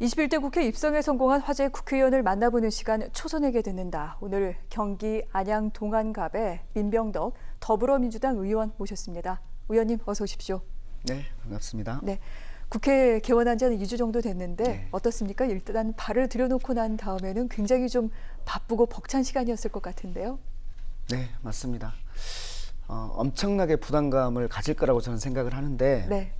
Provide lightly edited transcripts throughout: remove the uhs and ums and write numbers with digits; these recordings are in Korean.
21대 국회 입성에 성공한 화제 국회의원을 만나보는 시간 초선에게 듣는다. 오늘 경기 안양 동안갑의 민병덕 더불어민주당 의원 모셨습니다. 의원님 어서 오십시오. 네, 반갑습니다. 네, 국회 개원한 지는 2주 정도 됐는데 네. 어떻습니까? 일단 발을 들여놓고 난 다음에는 굉장히 좀 바쁘고 벅찬 시간이었을 것 같은데요. 네, 맞습니다. 엄청나게 부담감을 가질 거라고 저는 생각을 하는데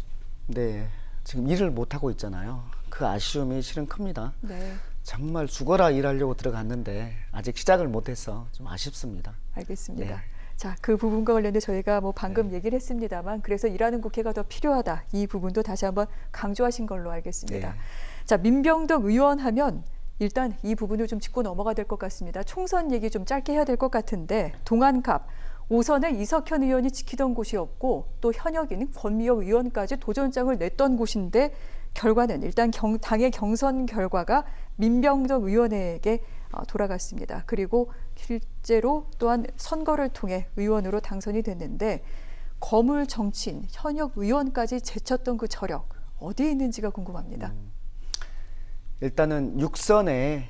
네, 지금 일을 못하고 있잖아요. 그 아쉬움이 실은 큽니다. 네. 정말 죽어라 일하려고 들어갔는데 아직 시작을 못해서 좀 아쉽습니다. 알겠습니다. 네. 자, 그 부분과 관련해 저희가 방금 얘기를 했습니다만 그래서 일하는 국회가 더 필요하다. 이 부분도 다시 한번 강조하신 걸로 알겠습니다. 네. 자, 민병덕 의원 하면 일단 이 부분을 좀 짚고 넘어가야 될 것 같습니다. 총선 얘기 좀 짧게 해야 될 것 같은데 동안갑 5선에 이석현 의원이 지키던 곳이었고 또 현역인 권미혁 의원까지 도전장을 냈던 곳인데 결과는 일단 당의 경선 결과가 민병덕 의원에게 돌아갔습니다. 그리고 실제로 또한 선거를 통해 의원으로 당선이 됐는데 거물 정치인, 현역 의원까지 제쳤던 그 저력 어디에 있는지가 궁금합니다. 일단은 6선에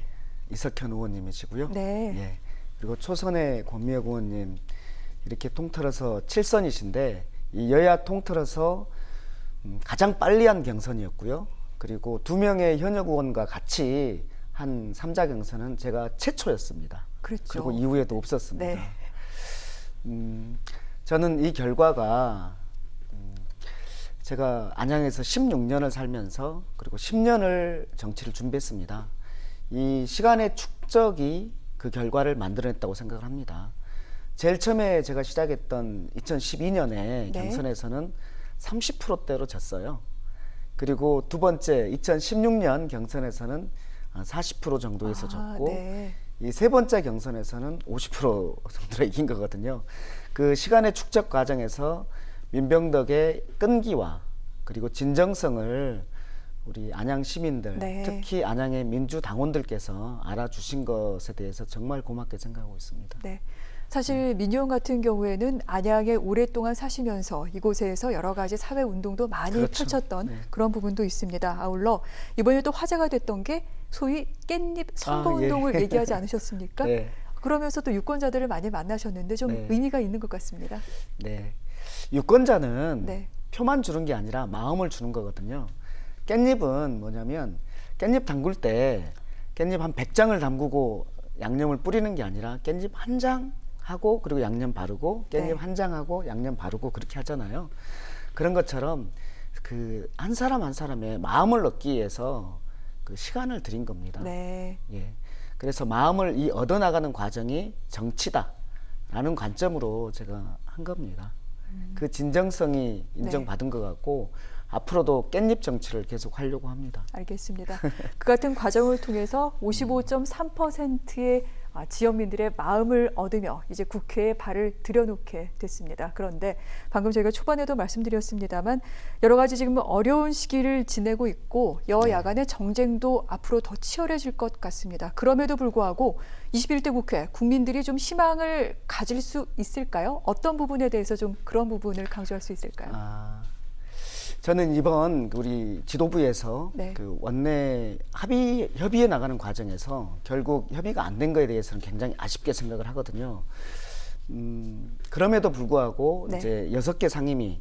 이석현 의원님이시고요. 네. 예. 그리고 초선에 권미혁 의원님 이렇게 통틀어서 7선이신데 이 여야 통틀어서 가장 빨리 한 경선이었고요. 그리고 2명의 현역 의원과 같이 한 3자 경선은 제가 최초였습니다. 그렇죠. 그리고 이후에도 없었습니다. 네. 저는 이 결과가 제가 안양에서 16년을 살면서 그리고 10년을 정치를 준비했습니다. 이 시간의 축적이 그 결과를 만들어냈다고 생각을 합니다. 제일 처음에 제가 시작했던 2012년에 경선에서는 30%대로 졌어요. 그리고 두 번째 2016년 경선에서는 40% 정도에서 졌고 이 세 번째 경선에서는 50% 정도로 이긴 거거든요. 그 시간의 축적 과정에서 민병덕의 끈기와 그리고 진정성을 우리 안양 시민들, 특히 안양의 민주당원들께서 알아주신 것에 대해서 정말 고맙게 생각하고 있습니다. 네. 사실 민 의원 같은 경우에는 안양에 오랫동안 사시면서 이곳에서 여러 가지 사회 운동도 많이 펼쳤던 그런 부분도 있습니다. 아울러 이번에 또 화제가 됐던 게 소위 깻잎 선거운동을 얘기하지 않으셨습니까? 네. 그러면서 또 유권자들을 많이 만나셨는데 좀 의미가 있는 것 같습니다. 네. 유권자는 표만 주는 게 아니라 마음을 주는 거거든요. 깻잎은 뭐냐면 깻잎 담글 때 깻잎 한 100장을 담그고 양념을 뿌리는 게 아니라 깻잎 한 장 하고 그리고 양념 바르고 깻잎 한 장하고 양념 바르고 그렇게 하잖아요. 그런 것처럼 그 한 사람 한 사람의 마음을 얻기 위해서 그 시간을 들인 겁니다. 예. 그래서 마음을 이 얻어나가는 과정이 정치다라는 관점으로 제가 한 겁니다. 그 진정성이 인정받은 것 같고 앞으로도 깻잎 정치를 계속 하려고 합니다. 알겠습니다. 그 같은 과정을 통해서 55.3%의 지역민들의 마음을 얻으며 이제 국회에 발을 들여놓게 됐습니다. 그런데 방금 저희가 초반에도 말씀드렸습니다만 여러 가지 지금 어려운 시기를 지내고 있고 여야 간의 정쟁도 앞으로 더 치열해질 것 같습니다. 그럼에도 불구하고 21대 국회 국민들이 좀 희망을 가질 수 있을까요? 어떤 부분에 대해서 좀 그런 부분을 강조할 수 있을까요? 저는 이번 우리 지도부에서 그 원내 협의에 나가는 과정에서 결국 협의가 안 된 거에 대해서는 굉장히 아쉽게 생각을 하거든요. 그럼에도 불구하고 이제 6개 상임위,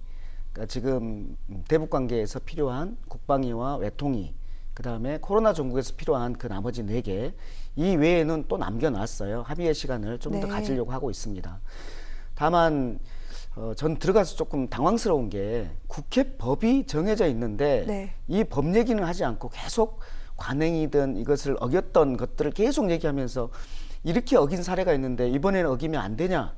그러니까 지금 대북 관계에서 필요한 국방위와 외통위, 그 다음에 코로나 종국에서 필요한 그 나머지 4개, 이 외에는 또 남겨놨어요. 합의의 시간을 좀 더 가지려고 하고 있습니다. 다만 전 들어가서 조금 당황스러운 게 국회 법이 정해져 있는데 이 법 얘기는 하지 않고 계속 관행이든 이것을 어겼던 것들을 계속 얘기하면서 이렇게 어긴 사례가 있는데 이번에는 어기면 안 되냐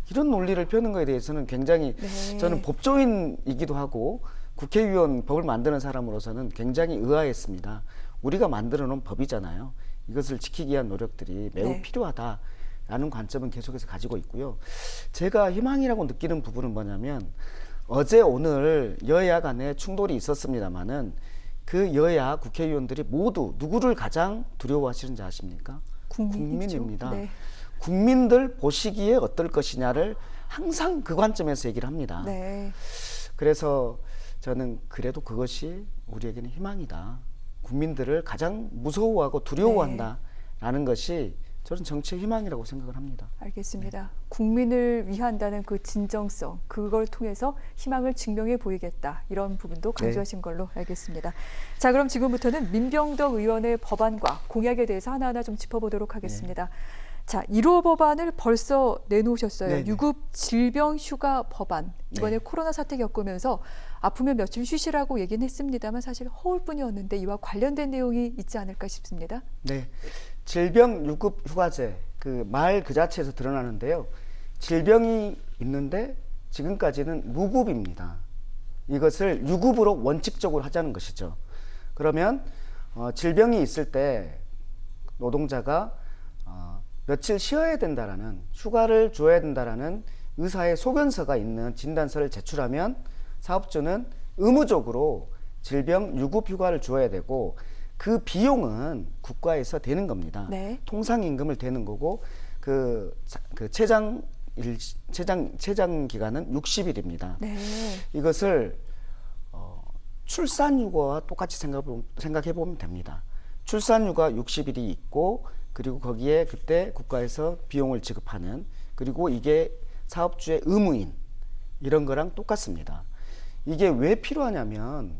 이런 논리를 펴는 거에 대해서는 굉장히 저는 법조인이기도 하고 국회의원 법을 만드는 사람으로서는 굉장히 의아했습니다. 우리가 만들어 놓은 법이잖아요. 이것을 지키기 위한 노력들이 매우 필요하다. 라는 관점은 계속해서 가지고 있고요. 제가 희망이라고 느끼는 부분은 뭐냐면 어제 오늘 여야 간에 충돌이 있었습니다마는 그 여야 국회의원들이 모두 누구를 가장 두려워하시는지 아십니까? 국민입니다. 국민들 보시기에 어떨 것이냐를 항상 그 관점에서 얘기를 합니다. 그래서 저는 그래도 그것이 우리에게는 희망이다. 국민들을 가장 무서워하고 두려워한다라는 것이 저는 정치의 희망이라고 생각을 합니다. 알겠습니다. 국민을 위한다는 그 진정성, 그걸 통해서 희망을 증명해 보이겠다. 이런 부분도 강조하신 걸로 알겠습니다. 자, 그럼 지금부터는 민병덕 의원의 법안과 공약에 대해서 하나하나 좀 짚어보도록 하겠습니다. 자, 1호 법안을 벌써 내놓으셨어요. 네네. 유급 질병 휴가 법안. 이번에 네. 코로나 사태 겪으면서 아프면 며칠 쉬시라고 얘기는 했습니다만 사실 허울뿐이었는데 이와 관련된 내용이 있지 않을까 싶습니다. 네, 질병 유급 휴가제 그 말 그 자체에서 드러나는데요. 질병이 있는데 지금까지는 무급입니다. 이것을 유급으로 원칙적으로 하자는 것이죠. 그러면 질병이 있을 때 노동자가 며칠 쉬어야 된다라는 휴가를 줘야 된다라는 의사의 소견서가 있는 진단서를 제출하면 사업주는 의무적으로 질병 유급 휴가를 줘야 되고 그 비용은 국가에서 되는 겁니다. 네. 통상임금을 되는 거고 그 최장 기간은 60일입니다. 네. 이것을 출산휴가와 똑같이 생각해 보면 됩니다. 출산휴가 60일이 있고 그리고 거기에 그때 국가에서 비용을 지급하는 그리고 이게 사업주의 의무인 이런 거랑 똑같습니다. 이게 왜 필요하냐면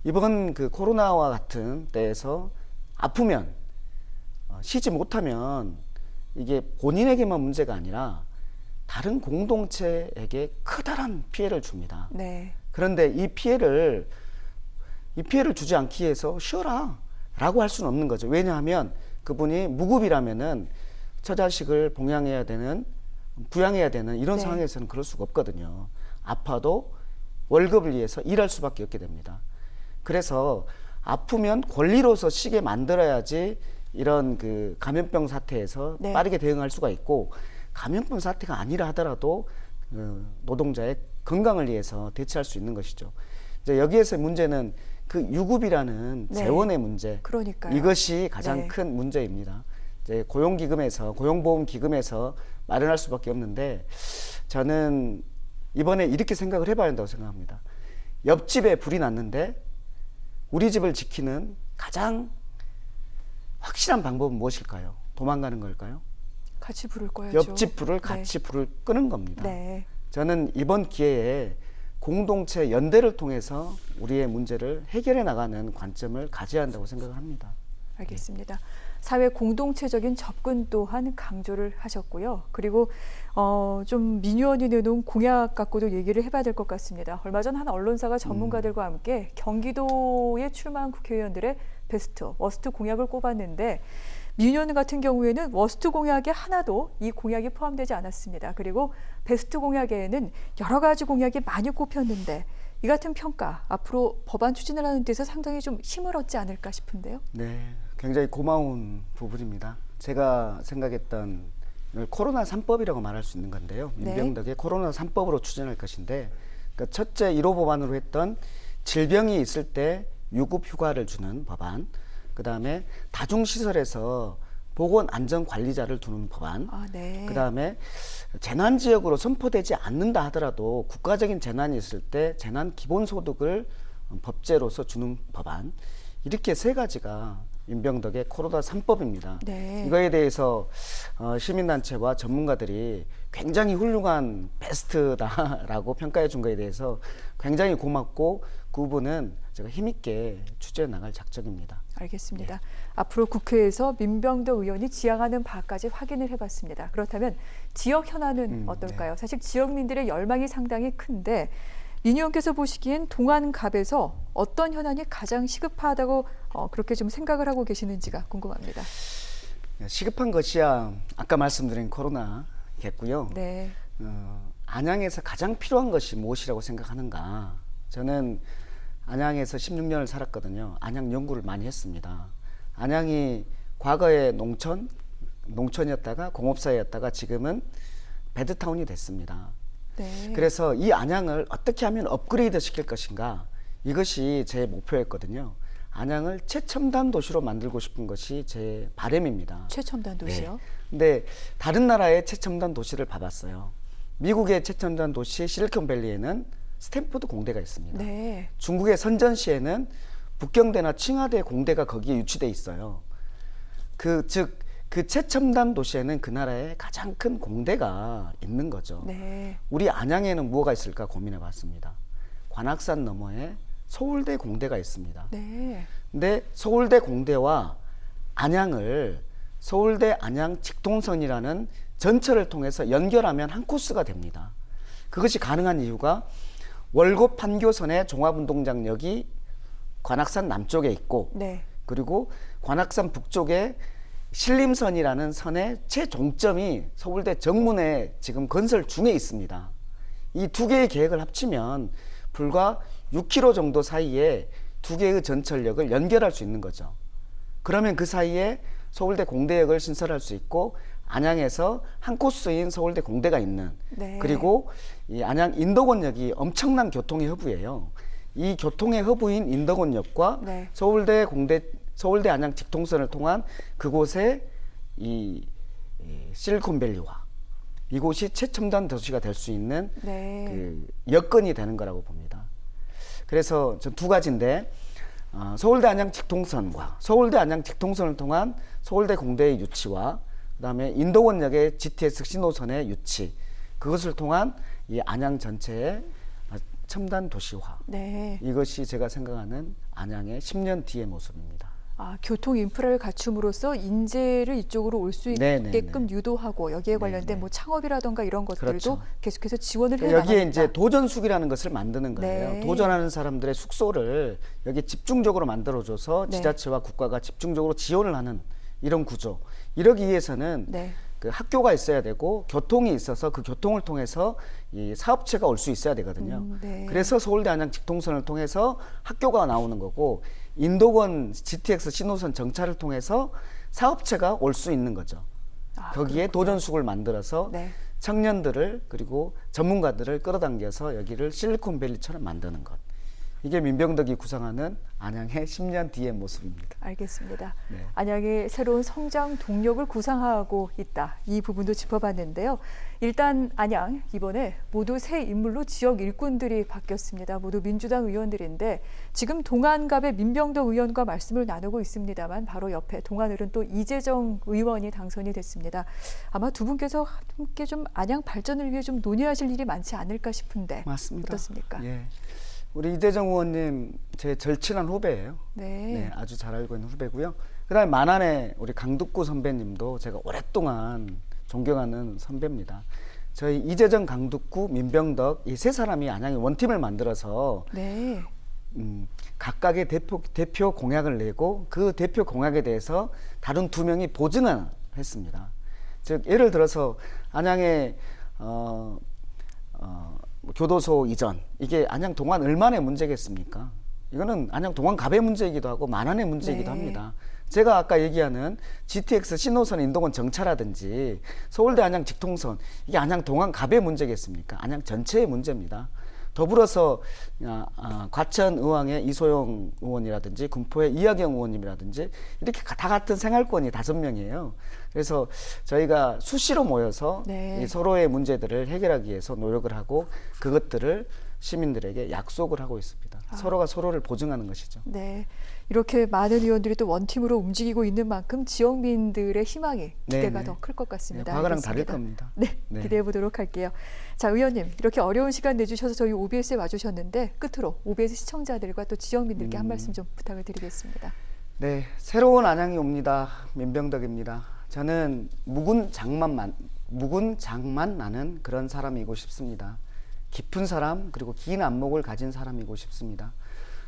이번 그 코로나와 같은 때에서 아프면 쉬지 못하면 이게 본인에게만 문제가 아니라 다른 공동체에게 커다란 피해를 줍니다. 네. 그런데 이 피해를 주지 않기 위해서 쉬어라 라고 할 수는 없는 거죠. 왜냐하면 그분이 무급이라면은 처자식을 부양해야 되는 이런 네. 상황에서는 그럴 수가 없거든요. 아파도 월급을 위해서 일할 수밖에 없게 됩니다. 그래서 아프면 권리로서 쉬게 만들어야지 이런 그 감염병 사태에서 네. 빠르게 대응할 수가 있고 감염병 사태가 아니라 하더라도 노동자의 건강을 위해서 대처할 수 있는 것이죠. 이제 여기에서 문제는 그 유급이라는 네. 재원의 문제, 그러니까요. 이것이 가장 네. 큰 문제입니다. 이제 고용보험기금에서 마련할 수밖에 없는데 저는 이번에 이렇게 생각을 해봐야 한다고 생각합니다. 옆집에 불이 났는데 우리 집을 지키는 가장 확실한 방법은 무엇일까요? 도망가는 걸까요? 같이 부를 거야죠. 옆집 불을 같이 불을 끄는 겁니다. 네. 저는 이번 기회에 공동체 연대를 통해서 우리의 문제를 해결해 나가는 관점을 가져야 한다고 생각을 합니다. 알겠습니다. 사회 공동체적인 접근 또한 강조를 하셨고요. 그리고 좀 민 의원이 내놓은 공약 갖고도 얘기를 해봐야 될 것 같습니다. 얼마 전 한 언론사가 전문가들과 함께 경기도에 출마한 국회의원들의 베스트, 워스트 공약을 꼽았는데 민 의원 같은 경우에는 워스트 공약에 하나도 이 공약이 포함되지 않았습니다. 그리고 베스트 공약에는 여러 가지 공약이 많이 꼽혔는데 이 같은 평가 앞으로 법안 추진을 하는 데서 상당히 좀 힘을 얻지 않을까 싶은데요. 네, 굉장히 고마운 부분입니다. 제가 생각했던 코로나 3법이라고 말할 수 있는 건데요. 네. 민병덕의 코로나 3법으로 추진할 것인데 그러니까 첫째 1호 법안으로 했던 질병이 있을 때 유급 휴가를 주는 법안, 그 다음에 다중시설에서 보건안전관리자를 두는 법안, 네. 그 다음에 재난지역으로 선포되지 않는다 하더라도 국가적인 재난이 있을 때 재난기본소득을 법제로서 주는 법안, 이렇게 세 가지가 민병덕의 코로나 3법입니다. 네. 이거에 대해서 시민단체와 전문가들이 굉장히 훌륭한 베스트다라고 평가해 준 거에 대해서 굉장히 고맙고 그 부분은 제가 힘있게 추진해 나갈 작정입니다. 알겠습니다. 앞으로 국회에서 민병덕 의원이 지향하는 바까지 확인을 해봤습니다. 그렇다면 지역 현안은 어떨까요? 사실 지역민들의 열망이 상당히 큰데 민 의원께서 보시기엔 동안갑에서 어떤 현안이 가장 시급하다고 그렇게 좀 생각을 하고 계시는지가 궁금합니다. 시급한 것이야 아까 말씀드린 코로나겠고요. 네. 안양에서 가장 필요한 것이 무엇이라고 생각하는가? 저는 안양에서 16년을 살았거든요. 안양 연구를 많이 했습니다. 안양이 과거에 농촌이었다가 공업사회였다가 지금은 베드타운이 됐습니다. 네. 그래서 이 안양을 어떻게 하면 업그레이드 시킬 것인가, 이것이 제 목표였거든요. 안양을 최첨단 도시로 만들고 싶은 것이 제 바람입니다. 최첨단 도시요? 네. 근데 다른 나라의 최첨단 도시를 봐봤어요. 미국의 최첨단 도시 실리콘밸리에는 스탠포드 공대가 있습니다. 네. 중국의 선전시에는 북경대나 칭화대 공대가 거기에 유치돼 있어요. 그 최첨단 도시에는 그 나라에 가장 큰 공대가 있는 거죠. 네. 우리 안양에는 뭐가 있을까 고민해 봤습니다. 관악산 너머에 서울대 공대가 있습니다. 네. 근데 서울대 공대와 안양을 서울대 안양 직통선이라는 전철을 통해서 연결하면 한 코스가 됩니다. 그것이 가능한 이유가 월곡 판교선의 종합운동장역이 관악산 남쪽에 있고 네. 그리고 관악산 북쪽에 신림선이라는 선의 최종점이 서울대 정문에 지금 건설 중에 있습니다. 이 두 개의 계획을 합치면 불과 6km 정도 사이에 두 개의 전철역을 연결할 수 있는 거죠. 그러면 그 사이에 서울대 공대역을 신설할 수 있고 안양에서 한 코스인 서울대 공대가 있는 네. 그리고 이 안양 인덕원역이 엄청난 교통의 허브예요. 이 교통의 허브인 인덕원역과 네. 서울대 안양 직통선을 통한 그곳에 이 실리콘밸리와 이곳이 최첨단 도시가 될 수 있는 네. 그 여건이 되는 거라고 봅니다. 그래서 전 두 가지인데 서울대 안양 직통선과 서울대 안양 직통선을 통한 서울대 공대의 유치와 그다음에 인덕원역의 GTX 신호선의 유치 그것을 통한 이 안양 전체의 첨단 도시화 네. 이것이 제가 생각하는 안양의 10년 뒤의 모습입니다. 교통 인프라를 갖춤으로써 인재를 이쪽으로 올 수 있게끔 유도하고 여기에 관련된 뭐 창업이라든가 이런 것들도 그렇죠. 계속해서 지원을 해 나가겠다. 여기에 이제 도전숙이라는 것을 만드는 거예요. 네. 도전하는 사람들의 숙소를 여기 집중적으로 만들어줘서 네. 지자체와 국가가 집중적으로 지원을 하는 이런 구조. 이러기 위해서는 네. 그 학교가 있어야 되고 교통이 있어서 그 교통을 통해서 이 사업체가 올 수 있어야 되거든요. 네. 그래서 서울대 안양 직통선을 통해서 학교가 나오는 거고 인덕원 GTX 신호선 정차를 통해서 사업체가 올 수 있는 거죠. 거기에 도전숙을 만들어서 네. 청년들을 그리고 전문가들을 끌어당겨서 여기를 실리콘밸리처럼 만드는 것. 이게 민병덕이 구상하는 안양의 10년 뒤의 모습입니다. 알겠습니다. 네. 안양의 새로운 성장 동력을 구상하고 있다. 이 부분도 짚어봤는데요. 일단 안양 이번에 모두 새 인물로 지역 일꾼들이 바뀌었습니다. 모두 민주당 의원들인데 지금 동안갑의 민병덕 의원과 말씀을 나누고 있습니다만 바로 옆에 동안을은 또 이재정 의원이 당선이 됐습니다. 아마 두 분께서 함께 좀 안양 발전을 위해 좀 논의하실 일이 많지 않을까 싶은데 맞습니다. 어떻습니까? 예. 우리 이재정 의원님 제 절친한 후배예요. 네. 네, 아주 잘 알고 있는 후배고요. 그다음에 만안의 우리 강두구 선배님도 제가 오랫동안 존경하는 선배입니다. 저희 이재정, 강두구, 민병덕 이 세 사람이 안양의 원팀을 만들어서 네. 각각의 대표 공약을 내고 그 대표 공약에 대해서 다른 두 명이 보증을 했습니다. 즉 예를 들어서 안양의 교도소 이전 이게 안양 동안 얼마나 문제겠습니까? 이거는 안양 동안 갑의 문제이기도 하고 만안의 문제이기도 네. 합니다. 제가 아까 얘기하는 GTX 신호선 인덕원 정차라든지 서울대 안양 직통선 이게 안양 동안 갑의 문제겠습니까? 안양 전체의 문제입니다. 더불어서 과천 의왕의 이소영 의원이라든지 군포의 이하경 의원님이라든지 이렇게 다 같은 생활권이 5명이에요. 그래서 저희가 수시로 모여서 네. 이 서로의 문제들을 해결하기 위해서 노력을 하고 그것들을 시민들에게 약속을 하고 있습니다. 서로가 서로를 보증하는 것이죠. 네, 이렇게 많은 의원들이 또 원팀으로 움직이고 있는 만큼 지역민들의 희망이 기대가 네, 더 클 것 같습니다. 네, 과거랑 알겠습니다. 다를 겁니다. 네, 네. 기대해 보도록 할게요. 자, 의원님 이렇게 어려운 시간 내주셔서 저희 OBS에 와주셨는데 끝으로 OBS 시청자들과 또 지역민들께 한 말씀 좀 부탁을 드리겠습니다. 네, 새로운 안양이 옵니다. 민병덕입니다. 저는 묵은 장만 나는 그런 사람이고 싶습니다. 깊은 사람 그리고 긴 안목을 가진 사람이고 싶습니다.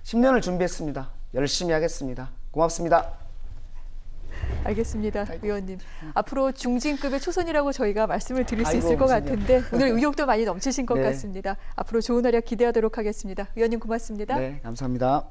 10년을 준비했습니다. 열심히 하겠습니다. 고맙습니다. 알겠습니다, 의원님. 앞으로 중진급의 초선이라고 저희가 말씀을 드릴 수 아이고, 있을 것 무슨요. 같은데 오늘 의욕도 많이 넘치신 것 네. 같습니다. 앞으로 좋은 활약 기대하도록 하겠습니다. 의원님 고맙습니다. 네, 감사합니다.